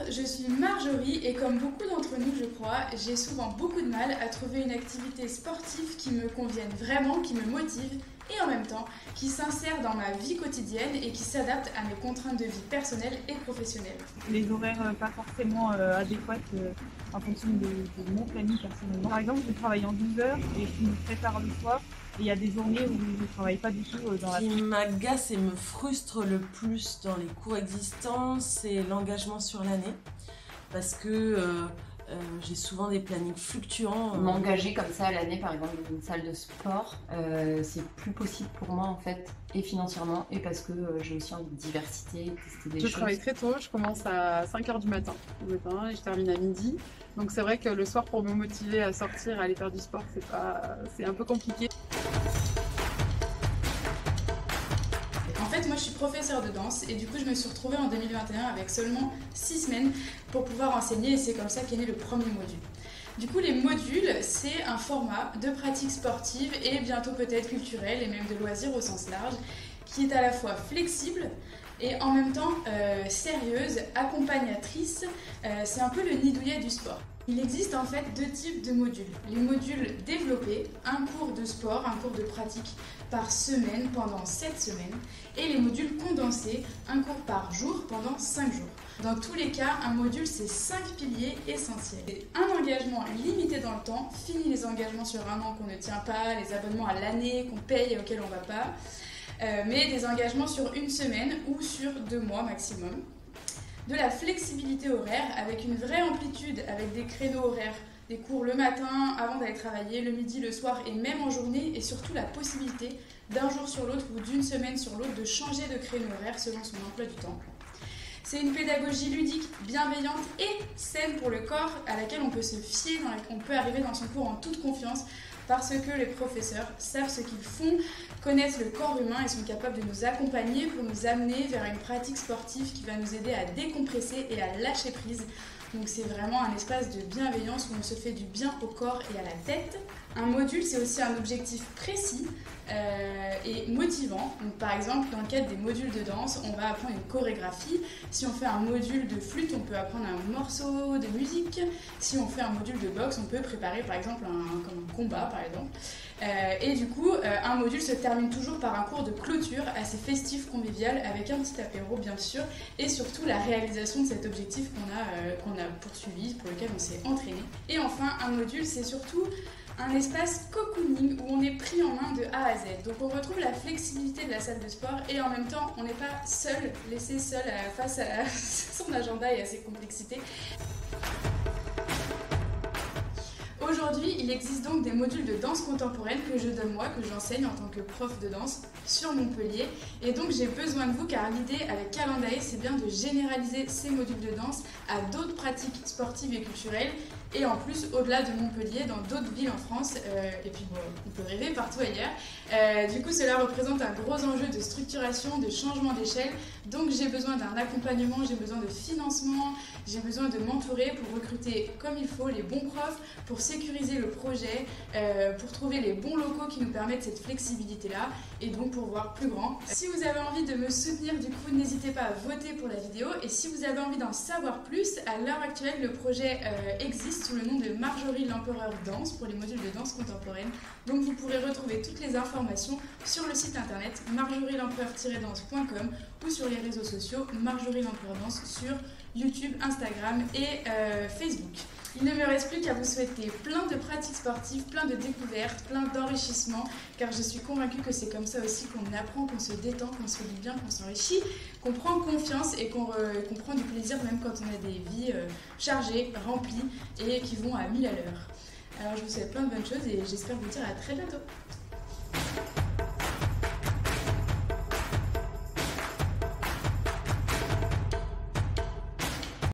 je suis Marjorie et comme beaucoup d'entre nous je crois, j'ai souvent beaucoup de mal à trouver une activité sportive qui me convienne vraiment, qui me motive et en même temps qui s'insère dans ma vie quotidienne et qui s'adapte à mes contraintes de vie personnelles et professionnelles. Les horaires pas forcément adéquats en fonction de mon planning personnellement. Par exemple, je travaille en 12 heures et je finis très tard le soir. Et il y a des journées où je ne travaille pas du tout dans la... Ce qui m'agace et me frustre le plus dans les cours existants, c'est l'engagement sur l'année. Parce que j'ai souvent des plannings fluctuants. M'engager comme ça à l'année, par exemple, dans une salle de sport, c'est plus possible pour moi en fait, et financièrement, et parce que j'ai aussi envie de diversité, tester des choses. Je travaille très tôt, je commence à 5h du matin et je termine à midi. Donc c'est vrai que le soir, pour me motiver à sortir, à aller faire du sport, c'est un peu compliqué. En fait, moi je suis professeure de danse et du coup je me suis retrouvée en 2021 avec seulement 6 semaines pour pouvoir enseigner et c'est comme ça qu'est né le premier module. Du coup les modules c'est un format de pratique sportive et bientôt peut-être culturelle et même de loisirs au sens large qui est à la fois flexible et en même temps sérieuse, accompagnatrice, c'est un peu le nid douillet du sport. Il existe en fait deux types de modules. Les modules développés, un cours de sport, un cours de pratique par semaine pendant 7 semaines, et les modules condensés, un cours par jour pendant 5 jours. Dans tous les cas, un module c'est 5 piliers essentiels. Un engagement limité dans le temps, fini les engagements sur un an qu'on ne tient pas, les abonnements à l'année qu'on paye et auxquels on ne va pas, mais des engagements sur une semaine ou sur 2 mois maximum. De la flexibilité horaire avec une vraie amplitude, avec des créneaux horaires, des cours le matin avant d'aller travailler, le midi, le soir et même en journée, et surtout la possibilité d'un jour sur l'autre ou d'une semaine sur l'autre de changer de créneau horaire selon son emploi du temps. C'est une pédagogie ludique, bienveillante et saine pour le corps à laquelle on peut se fier, on peut arriver dans son cours en toute confiance parce que les professeurs savent ce qu'ils font, connaissent le corps humain et sont capables de nous accompagner pour nous amener vers une pratique sportive qui va nous aider à décompresser et à lâcher prise. Donc c'est vraiment un espace de bienveillance où on se fait du bien au corps et à la tête. Un module, c'est aussi un objectif précis et motivant. Donc, par exemple, dans le cadre des modules de danse, on va apprendre une chorégraphie. Si on fait un module de flûte, on peut apprendre un morceau de musique. Si on fait un module de boxe, on peut préparer par exemple un combat, par exemple. Et du coup, un module se termine toujours par un cours de clôture assez festif, convivial, avec un petit apéro bien sûr, et surtout la réalisation de cet objectif qu'on a poursuivi, pour lequel on s'est entraîné. Et enfin, un module, c'est surtout un espace cocooning où on est pris en main de A à Z. Donc on retrouve la flexibilité de la salle de sport et en même temps on n'est pas seul, laissé seul face à son agenda et à ses complexités. Aujourd'hui, il existe donc des modules de danse contemporaine que je donne moi, que j'enseigne en tant que prof de danse sur Montpellier. Et donc j'ai besoin de vous car l'idée avec Calendae, c'est bien de généraliser ces modules de danse à d'autres pratiques sportives et culturelles. Et en plus, au-delà de Montpellier, dans d'autres villes en France, et puis bon, on peut rêver partout ailleurs. Du coup, cela représente un gros enjeu de structuration, de changement d'échelle. Donc j'ai besoin d'un accompagnement, j'ai besoin de financement, j'ai besoin de m'entourer pour recruter comme il faut les bons profs, pour sécuriser le projet, pour trouver les bons locaux qui nous permettent cette flexibilité-là et donc pour voir plus grand. Si vous avez envie de me soutenir, du coup, n'hésitez pas à voter pour la vidéo. Et si vous avez envie d'en savoir plus, à l'heure actuelle, le projet existe sous le nom de Marjorie l'Empereur Danse pour les modules de danse contemporaine. Donc vous pourrez retrouver toutes les informations sur le site internet marjorielempereur-danse.com ou sur les réseaux sociaux Marjorie l'Empereur Danse sur YouTube, Instagram et Facebook. Il ne me reste plus qu'à vous souhaiter plein de pratiques sportives, plein de découvertes, plein d'enrichissements, car je suis convaincue que c'est comme ça aussi qu'on apprend, qu'on se détend, qu'on se fait du bien, qu'on s'enrichit, qu'on prend confiance et qu'on prend du plaisir même quand on a des vies chargées, remplies et qui vont à 1000 à l'heure. Alors je vous souhaite plein de bonnes choses et j'espère vous dire à très bientôt.